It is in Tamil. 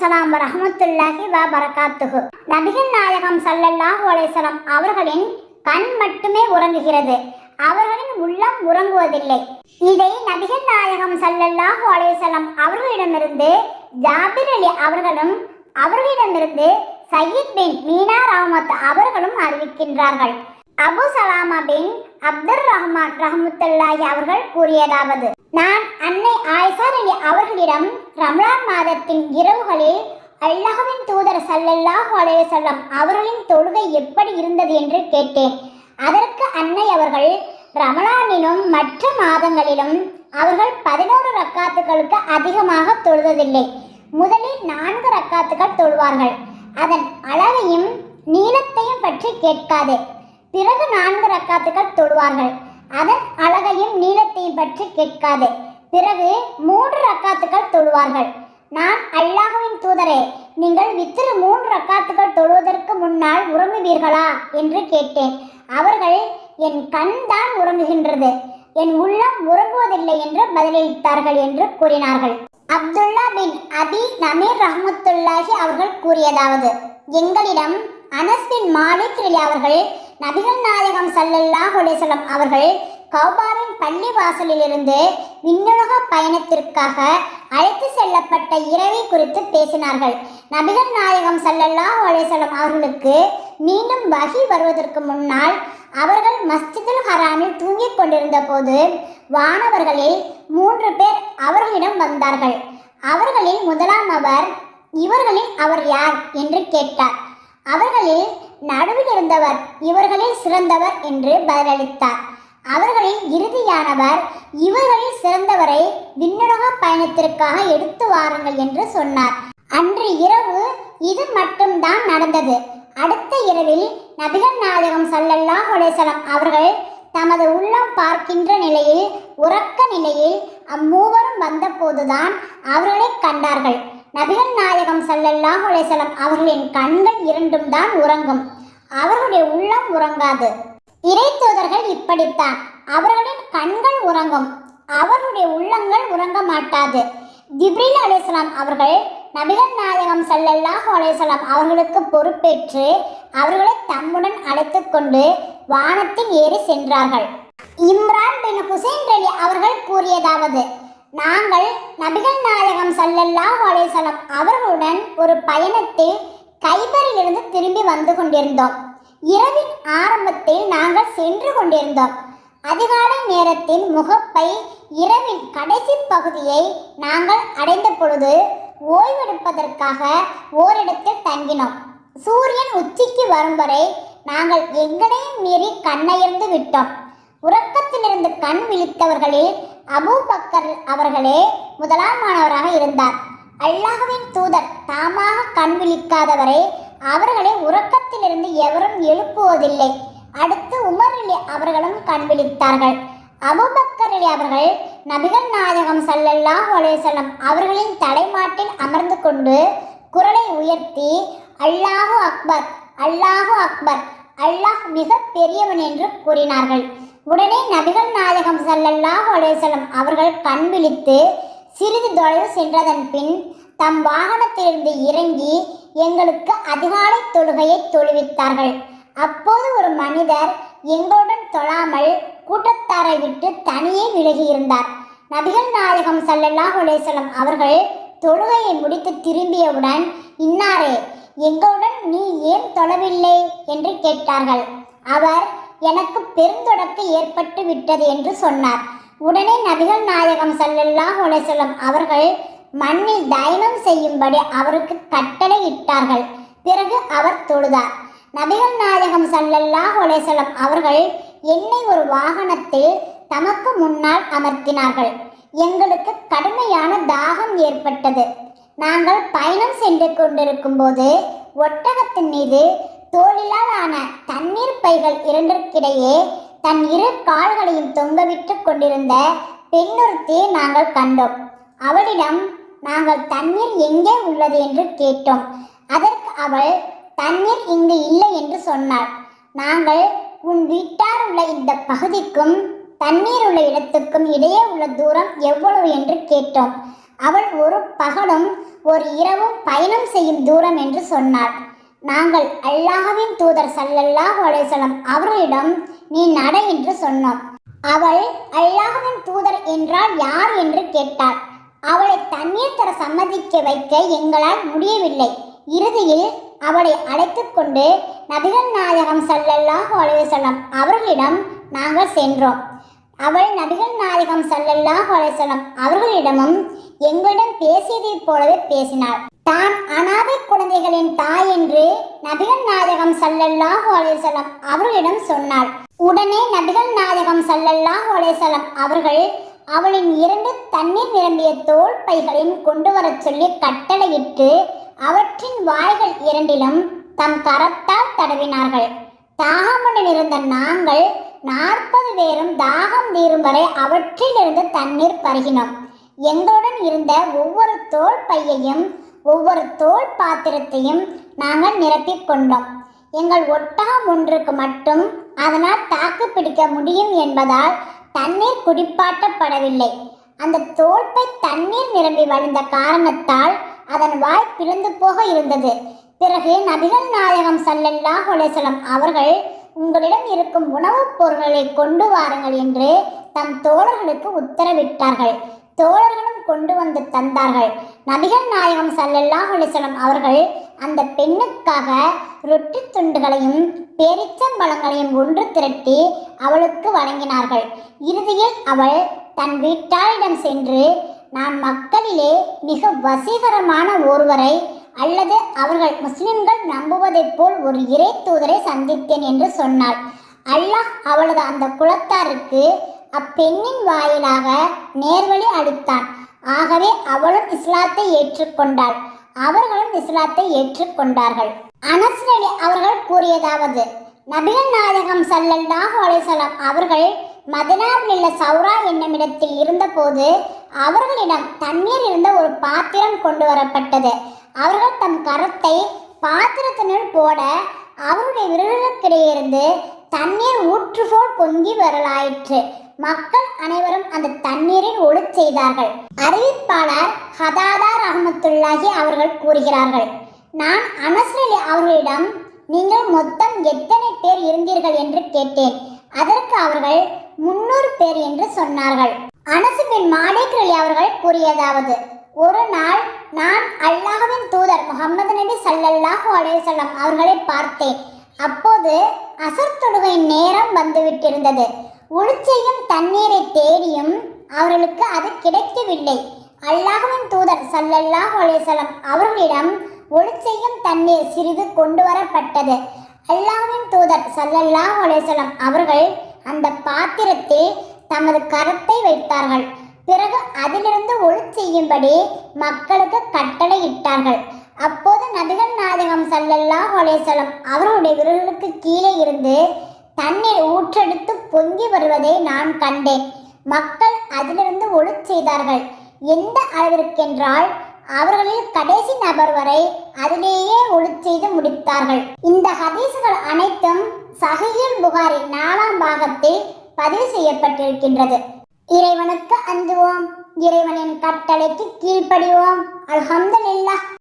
அஸ்ஸலாம் வரஹ்மத்துல்லாஹி வபரகாத்துஹு. நபிகள் நாயகம் ஸல்லல்லாஹு அலைஹி வஸல்லம் அவர்களின் கண் மட்டுமே உறங்குகிறது, அவர்களின் உள்ளம் உறங்குவதில்லை. இதை நபிகள் நாயகம் ஸல்லல்லாஹு அலைஹி வஸல்லம் அவர்களிடமிருந்து ஜாபிர் அலி அவர்களும் அவர்களிடமிருந்து சையீத் பின் மீனா ரஹ்மத் அவர்களும் அறிவிக்கின்றார்கள். அபு சலாமா பின் அப்துர் ரஹ்மான் ரஹ்மத்துல்லாஹி அவர்கள் கூறியதாவது: நான் அன்னை ஆயிஷா அலி அவர்களிடம் ரமலான் மாதத்தின் இரவுகளில் அல்லாஹ்வின் தூதர் ஸல்லல்லாஹு அலைஹி வஸல்லம் அவர்களின் தொழுகை எப்படி இருந்தது என்று கேட்டேன். அதற்கு அன்னை அவர்கள், ரமலானிலும் மற்ற மாதங்களிலும் அவர்கள் 11 ரக்காத்துகளுக்கு அதிகமாக தொழுவதில்லை. முதலில் 4 ரக்காத்துகள் தொழுவார்கள். அதன் அளவையும் நீளத்தையும் பற்றி கேட்காது. பிறகு 4 ரக்காத்துகள் தொழுவார்கள். அதன் அழகையும் நீளத்தையும் பற்றி கேட்காது. பிறகு 3 ரக்காத்துகள் தொழுவார்கள். நான் அல்லாஹ்வின் தூதரே, நீங்கள் வித்திரு 3 ரக்காத்துகள் தொழுவதற்கு முன்னால் உறங்குவீர்களா என்று கேட்டேன். அவர்கள், என் கண் தான் உறங்குகின்றது, என் உள்ளம் உறங்குவதில்லை என்று பதிலளித்தார்கள் என்று கூறினார்கள். அப்துல்லா பின் அபி நமீர் ரஹ்மத்துல்லாஹி அவர்கள் கூறியதாவது: எங்களிடம் அனஸ் பின் மாலிக் அவர்கள் நபிகள் நாயகம் ஸல்லல்லாஹு அலைஹி வஸல்லம் அவர்கள் கௌபாவின் பள்ளி வாசலிலிருந்து விண்ணுலக பயணத்திற்காக அழைத்து செல்லப்பட்ட இரவை குறித்து பேசினார்கள். நபிகள் நாயகம் ஸல்லல்லாஹு அலைஹி வஸல்லம் அவர்களுக்கு மீண்டும் வஹி வருவதற்கு முன்னால் அவர்கள் மஸ்ஜிதுல் ஹராமில் தூங்கிக் கொண்டிருந்த போது வானவர்களில் 3 பேர் அவர்களிடம் வந்தார்கள். அவர்களில் முதலாம் அவர், இவர்களில் அவர் யார் என்று கேட்டார். அவர்களில் நடுவில் இருந்தவர் இவர்களில் சிறந்தவர் என்று பதிலளித்தார். அவர்களில் இறுதியானவர், இவர்களில் சிறந்தவரை விண்ணுலக பயணத்திற்காக எடுத்து வாருங்கள் என்று சொன்னார். அன்று இரவு இது மட்டும்தான் நடந்தது. அடுத்த இரவில் நபிகள் நாயகம் ஸல்லல்லாஹு அலைஹி வஸல்லம் அவர்கள் தமது உள்ளம் பார்க்கின்ற நிலையில், உறக்க நிலையில் அம்மூவரும் வந்தபோதுதான் அவர்களை கண்டார்கள். நபிகள் நாயகம் ஸல்லல்லாஹு அலைஹி வஸல்லம் அவர்களின் கண்கள் இரண்டும் தான் உறங்கும், அவர்களுடைய உள்ளம் உறங்காது. இறை தூதர்கள் இப்படித்தான், அவர்களின் கண்கள் உறங்கும், அவர்களுடைய உள்ளங்கள் உறங்க மாட்டாது. ஜிப்ரீல் அலைஹிஸ்ஸலாம் அவர்கள் நபிகள் நாயகம் ஸல்லல்லாஹு அலைஹி வஸல்லம் அவர்களுக்கு பொறுப்பேற்று அவர்களை தம்முடன் அழைத்து கொண்டு வானத்தில் ஏறி சென்றார்கள். இம்ரான் பின் ஹுசைன் அலி அவர்கள் கூறியதாவது: நாங்கள் நபிகள் நாயகம் ஸல்லல்லாஹு அலைஹி வஸல்லம் அவர்களுடன் ஒரு பயணத்தில் கைபரிலிருந்து திரும்பி வந்து கொண்டிருந்தோம். இரவின் ஆரம்பத்தில் நாங்கள் சென்று கொண்டிருந்தோம். அதிகாலை நேரத்தின் முகப்பை இரவின் கடைசி பகுதியை நாங்கள் அடைந்த பொழுது ஓய்வெடுப்பதற்காக ஓரிடத்தில் தங்கினோம். சூரியன் உச்சிக்கு வரும் வரை நாங்கள் எங்களையும் மீறி கண்ணயர்ந்து விட்டோம். உறக்கத்திலிருந்து கண் விழித்தவர்களில் அபூ பக்கர் அவர்களே முதலாமானவராக இருந்தார். அல்லாஹ்வின் தூதர் தாமாக கண் விழிக்காதவரை அவர்களை உறக்கத்திலிருந்து எவரும் எழுப்புவதில்லை. அடுத்து உமர் அலி அவர்களும் கண் விழித்தார்கள். அபூபக்கர் அலி அவர்கள் நபிகள் நாயகம் ஸல்லல்லாஹு அலைஹி வஸல்லம் அவர்களின் தலைமாட்டில் அமர்ந்து கொண்டு குரலை உயர்த்தி, அல்லாஹு அக்பர், அல்லாஹு அக்பர், அல்லாஹ் மிக பெரியவன் என்று கூறினார்கள். உடனே நபிகள் நாயகம் ஸல்லல்லாஹு அலைஹி வஸல்லம் அவர்கள் கண் விழித்து சிறிது தொலைவு சென்றதன் பின் தம் வாகனத்திலிருந்து இறங்கி எங்களுக்கு அதிகாலை தொழுகையை தொழுவித்தார்கள். அப்போது ஒரு மனிதர் எங்களுடன் தொழாமல் கூட்டத்தாரை விட்டு தனியே விலகியிருந்தார். நபிகள் நாயகம் ஸல்லல்லாஹு அலைஹி வஸல்லம் அவர்கள் தொழுகையை முடித்து திரும்பியவுடன், இன்னாரே, எங்களுடன் நீ ஏன் தொழவில்லை என்று கேட்டார்கள். அவர், எனக்கு பெருந்தொடக்கு ஏற்பட்டு விட்டது என்று சொன்னார். உடனே நபிகள் நாயகம் ஸல்லல்லாஹு அலைஹி வஸல்லம் அவர்கள் மண்ணில் தயனம் செய்யும்படி அவருக்கு கட்டளை இட்டார்கள். பிறகு அவர் தொழுதார். நபிகள் நாயகம் ஸல்லல்லாஹு அலைஹி வஸல்லம் அவர்கள் என்னை ஒரு வாகனத்தில் தமக்கு முன்னால் அமர்த்தினார்கள். எங்களுக்கு கடுமையான தாகம் ஏற்பட்டது. நாங்கள் பயணம் சென்று கொண்டிருக்கும் போது ஒட்டகத்தின் மீது தோலிலால் ஆன தண்ணீர் பைகள் இரண்டிற்கிடையே தன் 2 கால்களையும் தொங்கவிட்டு கொண்டிருந்த பெண்ணொருத்தியை நாங்கள் கண்டோம். அவளிடம் நாங்கள் தண்ணீர் எங்கே உள்ளது என்று கேட்டோம். அதற்கு அவள், தண்ணீர் இங்கு இல்லை என்று சொன்னாள். நாங்கள், உன் வீட்டார் உள்ள இந்த பகுதிக்கும் தண்ணீர் உள்ள இடத்துக்கும் இடையே உள்ள தூரம் எவ்வளவு என்று கேட்டோம். அவள் ஒரு பகலும் ஒரு இரவும் பயணம் செய்யும் தூரம் என்று சொன்னாள். நாங்கள் அல்லாஹ்வின் தூதர் ஸல்லல்லாஹு அலைஹி வஸல்லம் அவர்களிடம் நீ நட என்று சொன்னோம். அவள் அல்லாஹ்வின் தூதர் என்றால் யார் என்று கேட்டாள். அவளை தண்ணீர் தர சம்மதிக்க வைக்க எங்களால் முடியவில்லை. இறுதியில் அவளை அழைத்து கொண்டு நபிகள் நாயகம் ஸல்லல்லாஹு அலைஹி வஸல்லம் அவர்களிடம் நாங்கள் சென்றோம். அவள் நபிகள் நாயகம் ஸல்லல்லாஹு அலைஹி வஸல்லம் அவர்களிடமும் எங்களிடம் பேசியதைப் போலவே பேசினாள். தான் அனாதை குழந்தைகளின் தாய் என்று நபிகள் நாயகம் ஸல்லல்லாஹு அலைஹி வஸல்லம் அவர்களிடம் சொன்னாள். உடனே நபிகள் நாயகம் ஸல்லல்லாஹு அலைஹி வஸல்லம் அவர்கள் அவளின் 2 தண்ணீர் நிரம்பிய தோல் பைகளின் கொண்டு வரச் சொல்லி கட்டளையிட்டு அவற்றின் வாய்கள் 2லும் தம் கரத்தால் தடவினார்கள். தாகமுடன் இருந்த நாங்கள் 40 பேரும் தாகம் தீரும் வரை அவற்றிலிருந்து தண்ணீர் பருகினோம். எங்களுடன் இருந்த ஒவ்வொரு தோல் பையையும் ஒவ்வொரு தோல் பாத்திரத்தையும் நாங்கள் நிரப்பிக் கொண்டோம். எங்கள் ஒட்டகம் ஒன்றுக்கு மட்டும் அதனால் தாக்கு பிடிக்க முடியும் என்பதால் தண்ணீர் குடிப்பாட்டப்படவில்லை. அந்த தோல்பை தண்ணீர் நிரம்பி வழிந்த காரணத்தால் அதன் வாய் பிளந்து போக இருந்தது. பிறகு நபிகள் நாயகம் ஸல்லல்லாஹு அலைஹி வஸல்லம் அவர்கள் உங்களிடம் இருக்கும் உணவுப் பொருட்களை கொண்டு வாருங்கள் என்று தம் தோழர்களுக்கு உத்தரவிட்டார்கள். தோழர்களும் கொண்டு வந்து தந்தார்கள். நபிகள் நாயகம் ஸல்லல்லாஹு அலைஹி வஸல்லம் அவர்கள் அந்த பெண்ணுக்காக ரொட்டி துண்டுகளையும் பேரிச்சம்பழங்களையும் ஒன்று திரட்டி அவளுக்கு வழங்கினார்கள். இறுதியில் அவள் தன் வீட்டாரிடம் சென்று நான் மக்களிலே மிக வசீகரமான ஒருவரை அல்லது அவர்கள் முஸ்லிம்கள் நம்புவதைப் போல் ஒரு இறை தூதரை சந்தித்தேன் என்று சொன்னாள். அல்லாஹ் அவளது அந்த குலத்தாருக்கு அப்பெண்ணின் வாயிலாக நேர்வழி அளித்தான். ஆகவே அவளும் இஸ்லாத்தை ஏற்றுக்கொண்டாள். அவர்களும் இஸ்லாத்தை ஏற்றுக்கொண்டார்கள். அனஸ் அலி அவர்கள் கூறியதாவது, நபிகள் நாயகம் ஸல்லல்லாஹு அலைஹி வஸல்லம் அவர்கள் மதீனாவில் உள்ள சௌரா என்னும் இடத்தில் இருந்தபோது அவர்களிடம் தண்ணீர் இருந்த ஒரு பாத்திரம் கொண்டு வரப்பட்டது. அவர்கள் தம் கரத்தை பாத்திரத்தினுள் போட அவருடைய விரல்களுக்கிடையிலிருந்து தண்ணீர் ஊற்று போல் பொங்கி வரலாயிற்று. மக்கள் அனைவரும் அந்த தண்ணீரில் ஒளிச் செய்தார்கள். அறிவிப்பாளர் ஹதாதா ரஹ்மத்துல்லாஹி அவர்கள் கூறுகிறார்கள், நான் அனஸ் அலி அவர்களிடம் நீங்கள் மொத்தம் எத்தனை பேர் இருந்தீர்கள் என்று கேட்டேன். அதற்கு அவர்கள் 300 பேர் என்று சொன்னார்கள். அனஸ் பின் மாலிக் அலி அவர்கள் கூறியதாவது, ஒரு நாள் நான் அல்லாஹ்வின் தூதர் முஹம்மது நபி ஸல்லல்லாஹு அலைஹி வஸல்லம் அவர்களை பார்த்தேன். அப்போது அசர் தொழுகையின் நேரம் வந்துவிட்டிருந்தது. ஒளிச்செய்யும் தண்ணீரை தேடியும் அவர்களுக்கு அது கிடைக்கவில்லை. அல்லாஹ்வின் தூதர் ஸல்லல்லாஹு அலைஹி வஸல்லம் அவர்களிடம் ஒளிச்செய்யும் தண்ணீர் சிறிது கொண்டு வரப்பட்டது. அல்லாஹ்வின் தூதர் ஸல்லல்லாஹு அலைஹி வஸல்லம் அவர்கள் அந்த பாத்திரத்தில் தமது கரத்தை வைத்தார்கள். பிறகு அதிலிருந்து ஒளிச் செய்யும்படி மக்களுக்கு கட்டளையிட்டார்கள். அப்போது நபிகள் நாயகம் ஸல்லல்லாஹு அலைஹி வஸல்லம் அவர்களுடைய விரல்களுக்கு கீழே இருந்து தண்ணீர் ஊற்றெடுத்து பொங்கி வருவதை நான் கண்டேன். மக்கள் அதிலிருந்து ஒளிச் செய்தார்கள். எந்த அளவிற்கென்றால் அவர்களில் கடைசி நபர் வரை அதிலேயே ஒளிச் செய்து முடித்தார்கள். இந்த ஹதீஸ்கள் அனைத்தும் சஹீஹுல் புகாரி 4ஆம் பாகத்தில் பதிவு செய்யப்பட்டிருக்கின்றது. இறைவனுக்கு அஞ்சுவோம், இறைவனின் கட்டளைக்கு கீழ்ப்படிவோம். அல்ஹம்துலில்லாஹ்.